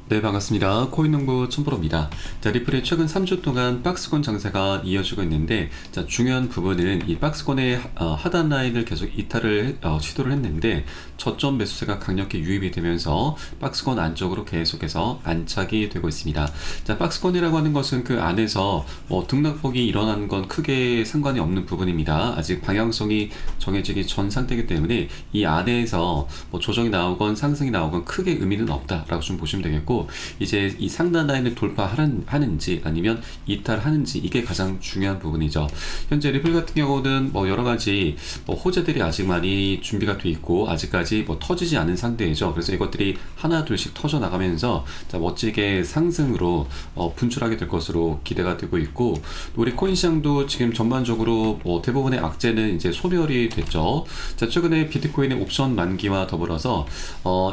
네, 반갑습니다. 코인농부 촌프로입니다. 자, 리플이 최근 3주 동안 박스권 장세가 이어지고 있는데, 자, 중요한 부분은 이 박스권의 하단 라인을 계속 이탈을 시도를 했는데, 저점 매수세가 강력히 유입이 되면서 박스권 안쪽으로 계속해서 안착이 되고 있습니다. 자, 박스권이라고 하는 것은 그 안에서 등락폭이 일어나는 건 크게 상관이 없는 부분입니다. 아직 방향성이 정해지기 전 상태이기 때문에 이 안에서 조정이 나오건 상승이 나오건 크게 의미는 없다라고 좀 보시면 되겠고, 이제 이 상단 라인을 돌파하는지 아니면 이탈하는지, 이게 가장 중요한 부분이죠. 현재 리플 같은 경우는 여러 가지 호재들이 아직 많이 준비가 돼 있고 아직까지 터지지 않은 상태이죠. 그래서 이것들이 하나 둘씩 터져 나가면서 멋지게 상승으로 분출하게 될 것으로 기대가 되고 있고, 우리 코인 시장도 지금 전반적으로 대부분의 악재는 이제 소멸이 됐죠. 자, 최근에 비트코인의 옵션 만기와 더불어서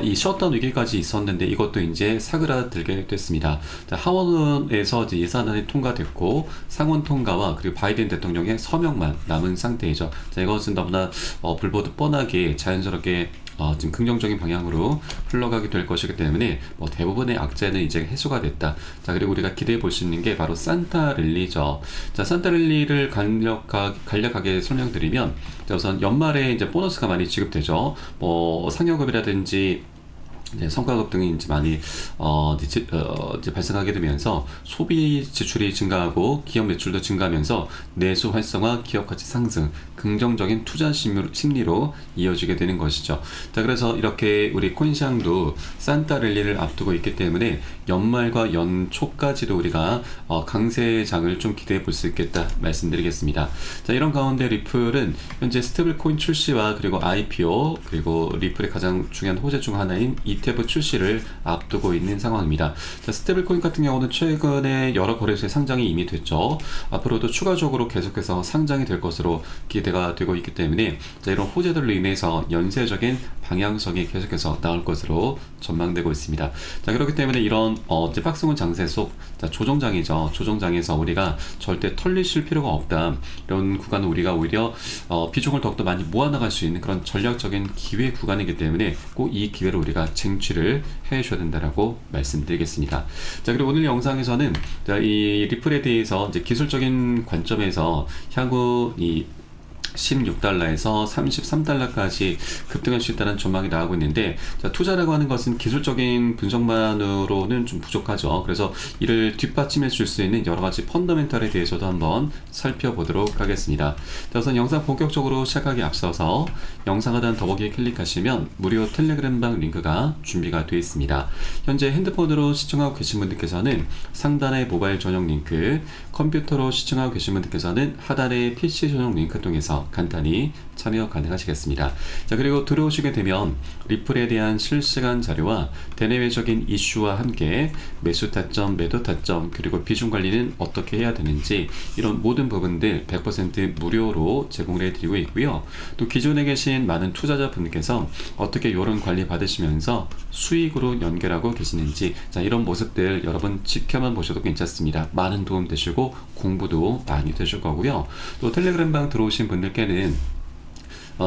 이 셧다운 위기까지 있었는데 이것도 이제 사그라들게 됐습니다. 자, 하원에서 이제 예산안이 통과됐고 상원 통과와 그리고 바이든 대통령의 서명만 남은 상태이죠. 자, 이것은 너무나 불보듯 뻔하게 자연스럽게 지금 긍정적인 방향으로 흘러가게 될 것이기 때문에 대부분의 악재는 이제 해소가 됐다. 자, 그리고 우리가 기대해 볼 수 있는 게 바로 산타랠리죠. 자, 산타랠리를 간략하게 설명드리면, 자, 우선 연말에 이제 보너스가 많이 지급되죠. 상여급이라든지 성과급 등이 이제 많이 이제 발생하게 되면서 소비 지출이 증가하고 기업 매출도 증가하면서 내수 활성화, 기업 가치 상승, 긍정적인 투자 심리로 이어지게 되는 것이죠. 자, 그래서 이렇게 우리 코인 시장도 산타랠리를 앞두고 있기 때문에 연말과 연초까지도 우리가 강세장을 좀 기대해 볼 수 있겠다 말씀드리겠습니다. 자, 이런 가운데 리플은 현재 스테이블 코인 출시와 그리고 IPO, 그리고 리플의 가장 중요한 호재 중 하나인 ETF 출시를 앞두고 있는 상황입니다. 자, 스테이블 코인 같은 경우는 최근에 여러 거래소에 상장이 이미 됐죠. 앞으로도 추가적으로 계속해서 상장이 될 것으로 기대가 되고 있기 때문에, 자, 이런 호재들로 인해서 연쇄적인 방향성이 계속해서 나올 것으로 전망되고 있습니다. 자, 그렇기 때문에 이런 이제 박스권 장세 속, 자, 조정장이죠. 조정장에서 우리가 절대 털리실 필요가 없다. 이런 구간은 우리가 오히려 비중을 더욱더 많이 모아나갈 수 있는 그런 전략적인 기회 구간이기 때문에 꼭 이 기회를 우리가 쟁취를 해줘야 된다라고 말씀드리겠습니다. 자, 그리고 오늘 영상에서는 자, 이 리플에 대해서 이제 기술적인 관점에서 향후 이 16달러에서 33달러까지 급등할 수 있다는 전망이 나오고 있는데, 자, 투자라고 하는 것은 기술적인 분석만으로는 좀 부족하죠. 그래서 이를 뒷받침해 줄 수 있는 여러 가지 펀더멘털에 대해서도 한번 살펴보도록 하겠습니다. 자, 우선 영상 본격적으로 시작하기 앞서서 영상 하단 더보기에 클릭하시면 무료 텔레그램방 링크가 준비가 되어 있습니다. 현재 핸드폰으로 시청하고 계신 분들께서는 상단의 모바일 전용 링크, 컴퓨터로 시청하고 계신 분들께서는 하단의 PC 전용 링크 통해서 간단히 참여 가능하시겠습니다. 자, 그리고 들어오시게 되면 리플에 대한 실시간 자료와 대내외적인 이슈와 함께 매수 타점, 매도 타점, 그리고 비중 관리는 어떻게 해야 되는지, 이런 모든 부분들 100% 무료로 제공을 해드리고 있고요. 또 기존에 계신 많은 투자자분께서 어떻게 이런 관리 받으시면서 수익으로 연결하고 계시는지, 자, 이런 모습들 여러분 지켜만 보셔도 괜찮습니다. 많은 도움 되시고 공부도 많이 되실 거고요. 또 텔레그램방 들어오신 분들께는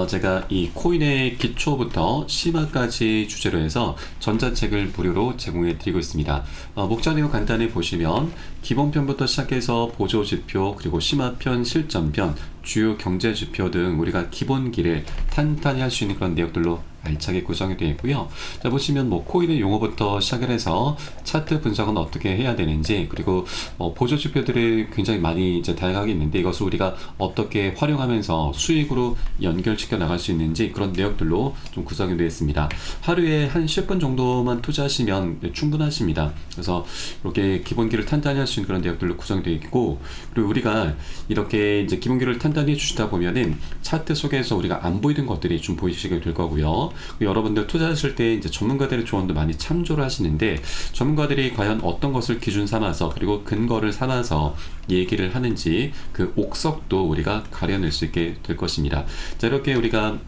제가 이 코인의 기초부터 심화까지 주제로 해서 전자책을 무료로 제공해 드리고 있습니다. 목차 내용 간단히 보시면 기본편부터 시작해서 보조지표, 그리고 심화편, 실전편, 주요 경제지표 등 우리가 기본기를 탄탄히 할 수 있는 그런 내용들로 알차게 구성이 되어 있고요. 자, 보시면 코인의 용어부터 시작을 해서 차트 분석은 어떻게 해야 되는지, 그리고 보조 지표들이 굉장히 많이 이제 다양하게 있는데 이것을 우리가 어떻게 활용하면서 수익으로 연결시켜 나갈 수 있는지, 그런 내용들로 좀 구성이 되어 있습니다. 하루에 한 10분 정도만 투자하시면 충분하십니다. 그래서 이렇게 기본기를 탄탄히 할 수 있는 그런 내용들로 구성이 되어 있고, 그리고 우리가 이렇게 이제 기본기를 탄탄히 해주시다 보면은 차트 속에서 우리가 안 보이는 것들이 좀 보이시게 될 거고요. 여러분들 투자하실 때 이제 전문가들의 조언도 많이 참조를 하시는데, 전문가들이 과연 어떤 것을 기준 삼아서 그리고 근거를 삼아서 얘기를 하는지 그 옥석도 우리가 가려낼 수 있게 될 것입니다. 자, 이렇게 우리가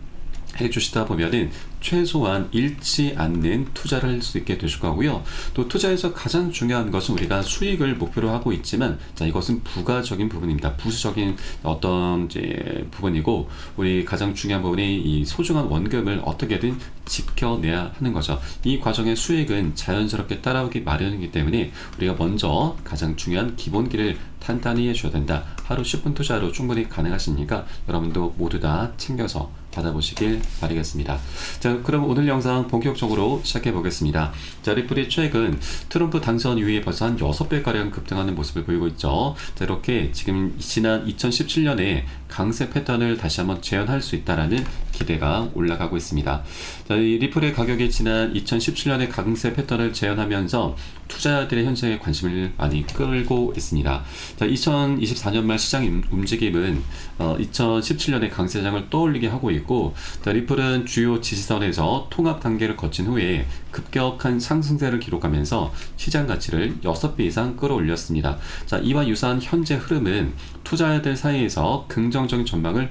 해주시다 보면은 최소한 잃지 않는 투자를 할 수 있게 되실 거고요. 또 투자에서 가장 중요한 것은 우리가 수익을 목표로 하고 있지만, 자, 이것은 부가적인 부분입니다. 부수적인 어떤 이제 부분이고, 우리 가장 중요한 부분이 이 소중한 원금을 어떻게든 지켜내야 하는 거죠. 이 과정의 수익은 자연스럽게 따라오기 마련이기 때문에 우리가 먼저 가장 중요한 기본기를 탄탄히 해줘야 된다. 하루 10분 투자로 충분히 가능하시니까 여러분도 모두 다 챙겨서 받아보시길 바라겠습니다. 자, 그럼 오늘 영상 본격적으로 시작해 보겠습니다. 자, 리플이 최근 트럼프 당선 이후에 벌써 한 6배가량 급등하는 모습을 보이고 있죠. 자, 이렇게 지금 지난 2017년에 강세 패턴을 다시 한번 재현할 수 있다라는 기대가 올라가고 있습니다. 자, 이 리플의 가격이 지난 2017년에 강세 패턴을 재현하면서 투자자들의 현재에 관심을 많이 끌고 있습니다. 자, 2024년 말 시장 움직임은 2017년의 강세장을 떠올리게 하고 있고, 자, 리플은 주요 지지선에서 통합 단계를 거친 후에 급격한 상승세를 기록하면서 시장 가치를 6배 이상 끌어올렸습니다. 자, 이와 유사한 현재 흐름은 투자자들 사이에서 긍정적인 전망을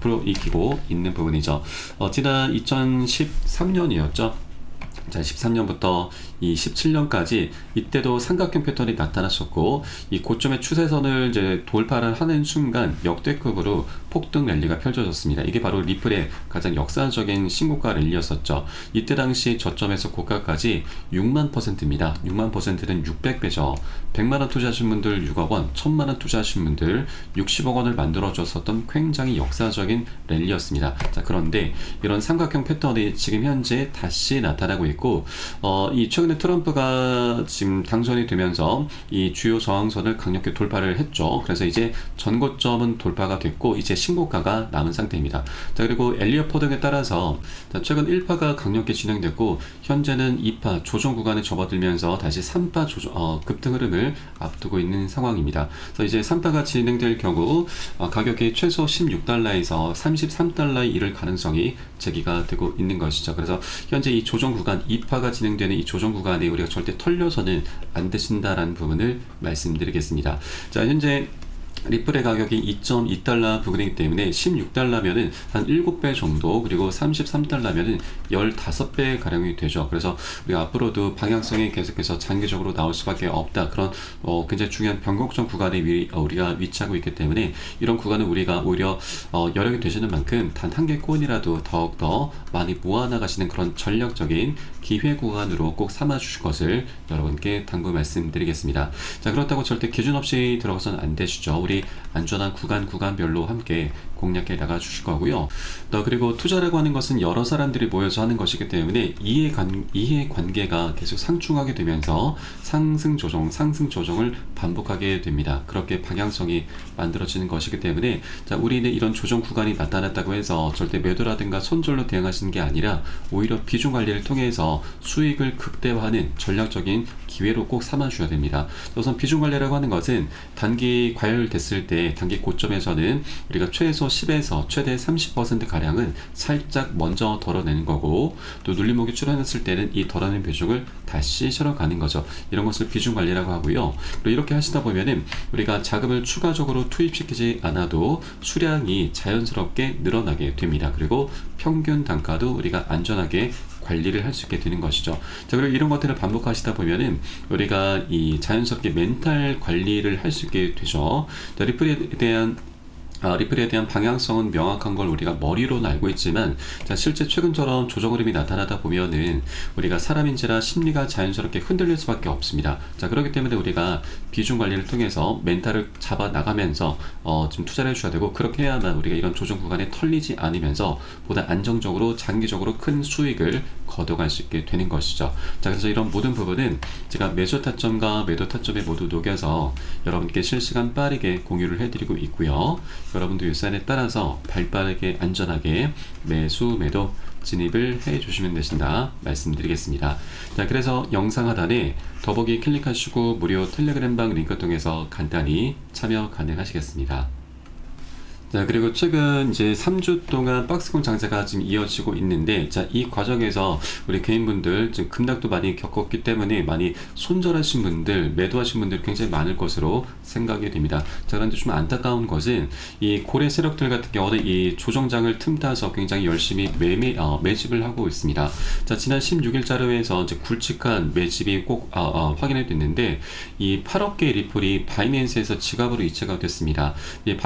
불어익히고 있는 부분이죠. 지난 2013년이었죠. 자, 13년부터 이 17년까지 이때도 삼각형 패턴이 나타났었고, 이 고점의 추세선을 이제 돌파를 하는 순간 역대급으로 폭등 랠리가 펼쳐졌습니다. 이게 바로 리플의 가장 역사적인 신고가 랠리였었죠. 이때 당시 저점에서 고가까지 6만%입니다. 6만%는 600배죠. 100만원 투자하신 분들 6억 원, 1000만원 투자하신 분들 60억 원을 만들어줬었던 굉장히 역사적인 랠리였습니다. 자, 그런데 이런 삼각형 패턴이 지금 현재 다시 나타나고 있고, 이 최근에 트럼프가 지금 당선이 되면서 이 주요 저항선을 강력히 돌파를 했죠. 그래서 이제 전고점은 돌파가 됐고 이제 신고가가 남은 상태입니다. 자, 그리고 엘리엇 포동에 따라서 최근 1파가 강력히 진행됐고, 현재는 2파 조정 구간에 접어들면서 다시 3파 급등 흐름을 앞두고 있는 상황입니다. 그래서 이제 3파가 진행될 경우 가격이 최소 16달러에서 33달러에 이를 가능성이 제기가 되고 있는 것이죠. 그래서 현재 이 조정 구간 2파가 진행되는 이 조정 구간에 우리가 절대 털려서는 안 되신다라는 부분을 말씀드리겠습니다. 자, 현재 리플의 가격이 2.2달러 부근이기 때문에 16달러면은 한 7배 정도, 그리고 33달러면은 15배 가량이 되죠. 그래서 우리가 앞으로도 방향성이 계속해서 장기적으로 나올 수밖에 없다. 그런 굉장히 중요한 변곡점 구간에 우리가 위치하고 있기 때문에 이런 구간은 우리가 오히려 여력이 되시는 만큼 단 한 개 코인이라도 더욱더 많이 모아나가시는 그런 전략적인 기회 구간으로 꼭 삼아 주실 것을 여러분께 당부 말씀드리겠습니다. 자, 그렇다고 절대 기준 없이 들어가서는 안 되시죠. 우리 안전한 구간별로 함께 공략해 나가 주실 거고요. 그리고 투자라고 하는 것은 여러 사람들이 모여서 하는 것이기 때문에 이해관계가 계속 상충하게 되면서 상승 조정을 반복하게 됩니다. 그렇게 방향성이 만들어지는 것이기 때문에, 자, 우리는 이런 조정 구간이 나타났다고 해서 절대 매도라든가 손절로 대응하시는 게 아니라 오히려 비중 관리를 통해서 수익을 극대화하는 전략적인 기회로 꼭 삼아주셔야 됩니다. 우선 비중 관리라고 하는 것은 단기 과열됐을 때 단기 고점에서는 우리가 최소 10에서 최대 30% 가량은 살짝 먼저 덜어내는 거고, 또 눌림목이 출현했을 때는 이 덜어낸 비중을 다시 실어가는 거죠. 이런 것을 비중 관리라고 하고요. 그리고 이렇게 하시다 보면은 우리가 자금을 추가적으로 투입시키지 않아도 수량이 자연스럽게 늘어나게 됩니다. 그리고 평균 단가도 우리가 안전하게 관리를 할 수 있게 되는 것이죠. 자, 그리고 이런 것들을 반복하시다 보면은 우리가 이 자연스럽게 멘탈 관리를 할 수 있게 되죠. 자, 리플에 대한 방향성은 명확한 걸 우리가 머리로는 알고 있지만, 자, 실제 최근처럼 조정 흐름이 나타나다 보면은 우리가 사람인지라 심리가 자연스럽게 흔들릴 수밖에 없습니다. 자, 그렇기 때문에 우리가 비중 관리를 통해서 멘탈을 잡아 나가면서 좀 투자를 해줘야 되고, 그렇게 해야만 우리가 이런 조정 구간에 털리지 않으면서 보다 안정적으로 장기적으로 큰 수익을 거둬갈 수 있게 되는 것이죠. 자, 그래서 이런 모든 부분은 제가 매수 타점과 매도 타점에 모두 녹여서 여러분께 실시간 빠르게 공유를 해드리고 있고요. 여러분도 이 사인에 따라서 발빠르게 안전하게 매수 매도 진입을 해 주시면 되신다 말씀드리겠습니다. 자, 그래서 영상 하단에 더보기 클릭하시고 무료 텔레그램방 링크 통해서 간단히 참여 가능하시겠습니다. 자, 그리고 최근 이제 3주 동안 박스권 장세가 지금 이어지고 있는데, 자, 이 과정에서 우리 개인분들 지금 급락도 많이 겪었기 때문에 많이 손절하신 분들, 매도하신 분들 굉장히 많을 것으로 생각이 됩니다. 자, 그런데 좀 안타까운 것은 이 고래 세력들 같은 경우는 이 조정장을 틈타서 굉장히 열심히 매집을 하고 있습니다. 자, 지난 16일 자료에서 이제 굵직한 매집이 꼭 확인이 됐는데, 이 8억 개의 리플이 바이낸스에서 지갑으로 이체가 됐습니다. 이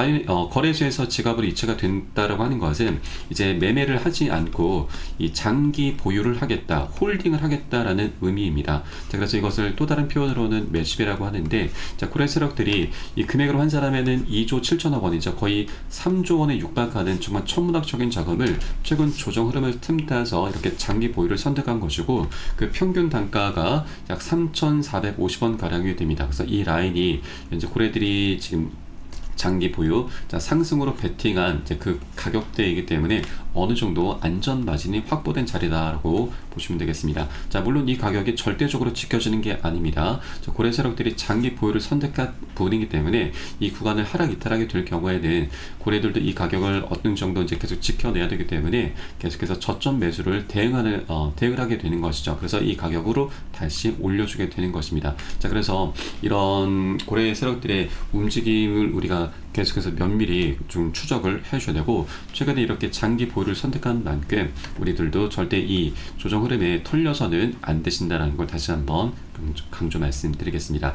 거래소에서 지갑으로 이체가 된다라고 하는 것은 이제 매매를 하지 않고 이 장기 보유를 하겠다, 홀딩을 하겠다라는 의미입니다. 자, 그래서 이것을 또 다른 표현으로는 매집이라고 하는데, 자, 고래 세력들이 이 금액으로 환산하면은 2조 7천억 원이죠. 거의 3조 원에 육박하는 정말 천문학적인 자금을 최근 조정 흐름을 틈타서 이렇게 장기 보유를 선택한 것이고, 그 평균 단가가 약 3,450원 가량이 됩니다. 그래서 이 라인이 현재 고래들이 지금 장기 보유, 자, 상승으로 베팅한 이제 그 가격대이기 때문에 어느 정도 안전 마진이 확보된 자리다라고 보시면 되겠습니다. 자, 물론 이 가격이 절대적으로 지켜지는 게 아닙니다. 자, 고래 세력들이 장기 보유를 선택한 부분이기 때문에 이 구간을 하락 이탈하게 될 경우에는 고래들도 이 가격을 어느 정도 이제 계속 지켜내야 되기 때문에 계속해서 저점 매수를 대응을 하게 되는 것이죠. 그래서 이 가격으로 다시 올려주게 되는 것입니다. 자, 그래서 이런 고래 세력들의 움직임을 우리가 계속해서 면밀히 좀 추적을 해줘야 되고, 최근에 이렇게 장기 보유를 선택한 만큼 우리들도 절대 이 조정 흐름에 털려서는 안 되신다는 걸 다시 한번 강조 말씀드리겠습니다.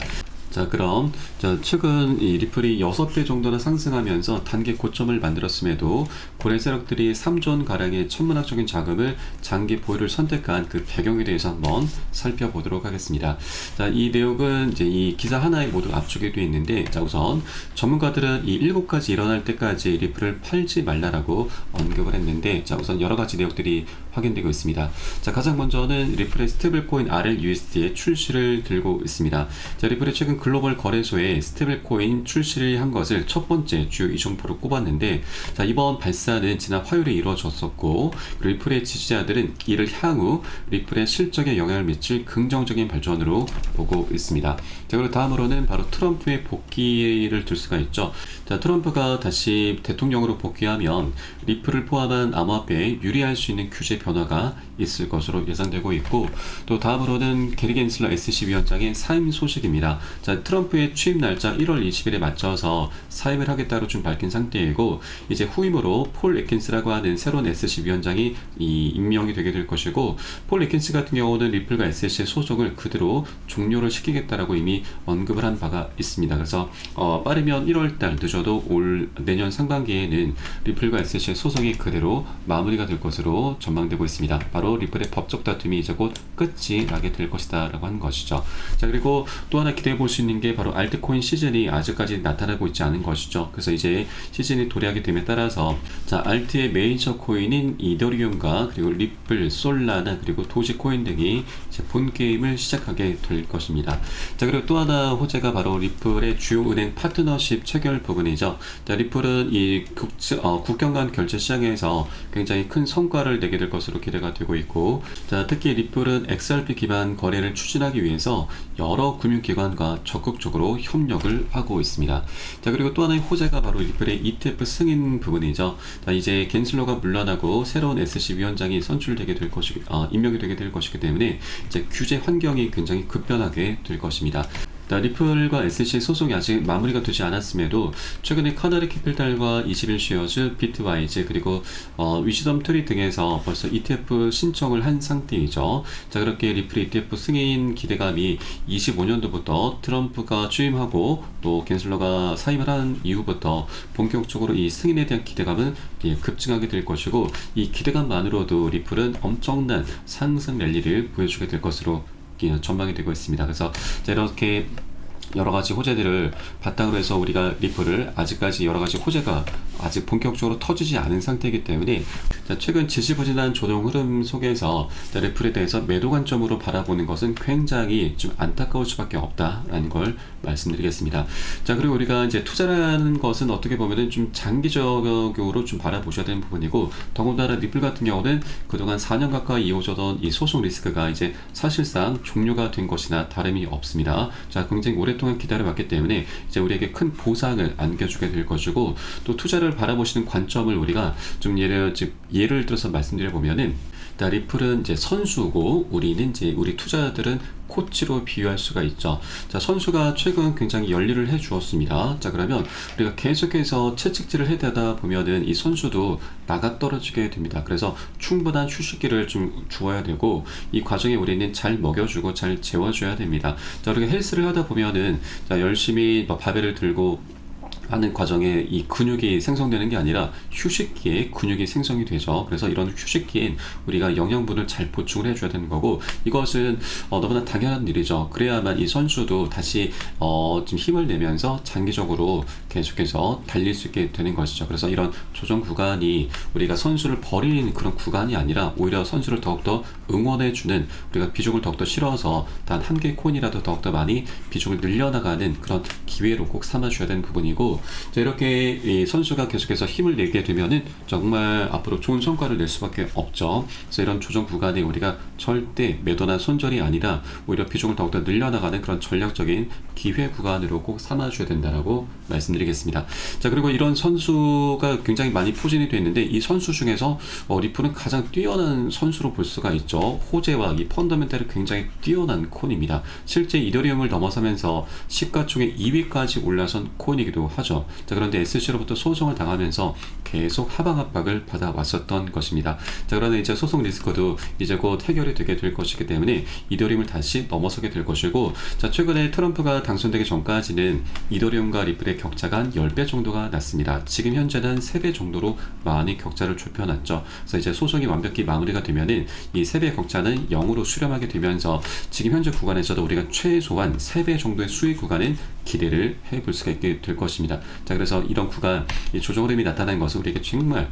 자, 그럼 최근 이 리플이 6배 정도나 상승하면서 단기 고점을 만들었음에도 고래 세력들이 3조 원 가량의 천문학적인 자금을 장기 보유를 선택한 그 배경에 대해서 한번 살펴보도록 하겠습니다. 자, 이 내용은 이제 이 기사 하나에 모두 압축이 되어 있는데, 자, 우선 전문가들은 이 7가지 일어날 때까지 리플을 팔지 말라라고 언급을 했는데, 자, 우선 여러 가지 내용들이 확인되고 있습니다. 자, 가장 먼저는 리플의 스테이블코인 RLUSD의 출시를 들고 있습니다. 자, 리플의 최근 글로벌 거래소에 스테이블코인 출시를 한 것을 첫 번째 주요 이정표로 꼽았는데, 자, 이번 발사는 지난 화요일에 이루어졌었고, 리플의 지지자들은 이를 향후 리플의 실적에 영향을 미칠 긍정적인 발전으로 보고 있습니다. 자, 그리고 다음으로는 바로 트럼프의 복귀를 들 수가 있죠. 자, 트럼프가 다시 대통령으로 복귀하면 리플을 포함한 암호화폐에 유리할 수 있는 규제 변화가 있을 것으로 예상되고 있고, 또 다음으로는 게리 겐슬러 SEC 위원장의 사임 소식입니다. 자, 트럼프의 취임 날짜 1월 20일에 맞춰서 사임을 하겠다고 좀 밝힌 상태이고, 이제 후임으로 폴 애킨스라고 하는 새로운 SEC 위원장이 임명이 되게 될 것이고, 폴 애킨스 같은 경우는 리플과 SEC의 소송을 그대로 종료를 시키겠다라고 이미 언급을 한 바가 있습니다. 그래서 빠르면 1월달, 늦어도 내년 상반기에는 리플과 SEC의 소송이 그대로 마무리가 될 것으로 전망되고 있습니다. 바로 리플의 법적 다툼이 이제 곧 끝이 나게 될 것이다 라고 하는 것이죠. 자, 그리고 또 하나 기대해 볼 수 있는 게 바로 알트코인 시즌이 아직까지 나타나고 있지 않은 것이죠. 그래서 이제 시즌이 도래하게 됨에 따라서, 자, 알트의 메이저 코인인 이더리움과 그리고 리플, 솔라나 그리고 도지코인 등이 이제 본 게임을 시작하게 될 것입니다. 자, 그리고 또 하나 호재가 바로 리플의 주요 은행 파트너십 체결 부분이죠. 자, 리플은 이 국경 간 결제 시장에서 굉장히 큰 성과를 내게 될 것으로 기대가 되고 있고, 자, 특히 리플은 XRP 기반 거래를 추진하기 위해서 여러 금융기관과 적극적으로 협력을 하고 있습니다. 자, 그리고 또 하나의 호재가 바로 리플의 ETF 승인 부분이죠. 자, 이제 겐슬러가 물러나고 새로운 SEC 위원장이 선출되게 될 임명이 되게 될 것이기 때문에 이제 규제 환경이 굉장히 급변하게 될 것입니다. 리플과 SEC 소송이 아직 마무리가 되지 않았음에도 최근에 카나리 캐피탈과 21쉐어즈, 비트와이즈 그리고 위시덤 트리 등에서 벌써 ETF 신청을 한 상태이죠. 자, 그렇게 리플 ETF 승인 기대감이 25년도부터 트럼프가 취임하고 또 겐슬러가 사임을 한 이후부터 본격적으로 이 승인에 대한 기대감은 급증하게 될 것이고, 이 기대감만으로도 리플은 엄청난 상승 랠리를 보여주게 될 것으로 전망이 되고 있습니다. 그래서 이렇게 여러 가지 호재들을 바탕으로 해서 우리가 리플을 아직까지 여러 가지 호재가 아직 본격적으로 터지지 않은 상태이기 때문에, 최근 지지부진한 조정 흐름 속에서 리플에 대해서 매도 관점으로 바라보는 것은 굉장히 좀 안타까울 수밖에 없다라는 걸 말씀드리겠습니다. 자, 그리고 우리가 이제 투자라는 것은 어떻게 보면은 좀 장기적으로 좀 바라보셔야 되는 부분이고, 더군다나 리플 같은 경우는 그동안 4년 가까이 이어져던 이 소송 리스크가 이제 사실상 종료가 된 것이나 다름이 없습니다. 자, 굉장히 오랫동안 기다려왔기 때문에 이제 우리에게 큰 보상을 안겨주게 될 것이고, 또 투자를 리플을 바라보시는 관점을 우리가 좀 예를 들어서 말씀드려 보면은, 리플은 이제 선수고 우리는 이제 우리 투자자들은 코치로 비유할 수가 있죠. 자, 선수가 최근 굉장히 열일을 해 주었습니다. 자, 그러면 우리가 계속해서 채찍질을 해대다 보면은 이 선수도 나가 떨어지게 됩니다. 그래서 충분한 휴식기를 좀 주어야 되고, 이 과정에 우리는 잘 먹여주고 잘 재워줘야 됩니다. 자, 우리가 헬스를 하다 보면은, 자, 열심히 바벨을 들고 하는 과정에 이 근육이 생성되는 게 아니라 휴식기에 근육이 생성이 되죠. 그래서 이런 휴식기엔 우리가 영양분을 잘 보충을 해줘야 되는 거고, 이것은 너무나 당연한 일이죠. 그래야만 이 선수도 다시 좀 힘을 내면서 장기적으로 계속해서 달릴 수 있게 되는 것이죠. 그래서 이런 조정 구간이 우리가 선수를 버리는 그런 구간이 아니라 오히려 선수를 더욱더 응원해주는, 우리가 비중을 더욱더 실어서 단 한 개 코인이라도 더욱더 많이 비중을 늘려나가는 그런 기회로 꼭 삼아줘야 되는 부분이고, 자, 이렇게 이 선수가 계속해서 힘을 내게 되면은 정말 앞으로 좋은 성과를 낼 수밖에 없죠. 그래서 이런 조정 구간에 우리가 절대 매도나 손절이 아니라 오히려 비중을 더욱더 늘려나가는 그런 전략적인 기회 구간으로 꼭 삼아줘야 된다라고 말씀드리겠습니다. 자, 그리고 이런 선수가 굉장히 많이 포진이 되어 있는데, 이 선수 중에서 리플은 가장 뛰어난 선수로 볼 수가 있죠. 호재와 이 펀더멘탈이 굉장히 뛰어난 코인입니다. 실제 이더리움을 넘어서면서 시가총액 2위까지 올라선 코인이기도 하죠. 자, 그런데 SEC로부터 소송을 당하면서 계속 하방 압박을 받아왔었던 것입니다. 자, 그런데 이제 소송 리스크도 이제 곧 해결이 되게 될 것이기 때문에 이더리움을 다시 넘어서게 될 것이고, 자, 최근에 트럼프가 당선되기 전까지는 이더리움과 리플의 격차가 한 10배 정도가 났습니다. 지금 현재는 3배 정도로 많이 격차를 좁혀놨죠. 그래서 이제 소송이 완벽히 마무리가 되면은 이 3배 격차는 0으로 수렴하게 되면서 지금 현재 구간에서도 우리가 최소한 3배 정도의 수익 구간은 기대를 해볼 수가 있게 될 것입니다. 자, 그래서 이런 구간, 이 조정 흐름이 나타나는 것은 우리에게 정말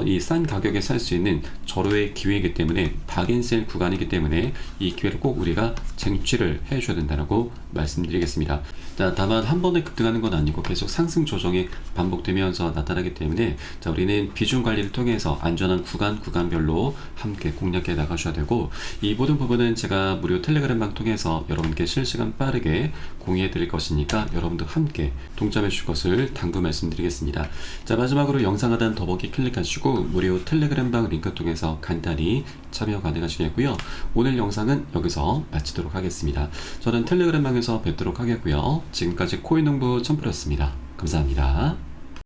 이 싼 가격에 살 수 있는 절호의 기회이기 때문에, 박앤셀 구간이기 때문에 이 기회를 꼭 우리가 쟁취를 해줘야 된다고 말씀드리겠습니다. 자, 다만 한 번에 급등하는 건 아니고 계속 상승 조정이 반복되면서 나타나기 때문에, 자, 우리는 비중 관리를 통해서 안전한 구간별로 함께 공략해 나가셔야 되고, 이 모든 부분은 제가 무료 텔레그램방 통해서 여러분께 실시간 빠르게 공유해 드릴 것이니까 여러분도 함께 동참해 주실 것을 당부 말씀드리겠습니다. 자, 마지막으로 영상 하단 더보기 클릭하시고 무료 텔레그램방 링크 통해서 간단히 참여 가능하시겠고요. 오늘 영상은 여기서 마치도록 하겠습니다. 저는 텔레그램방에서 뵙도록 하겠고요. 지금까지 코인농부 첨프였습니다. 감사합니다.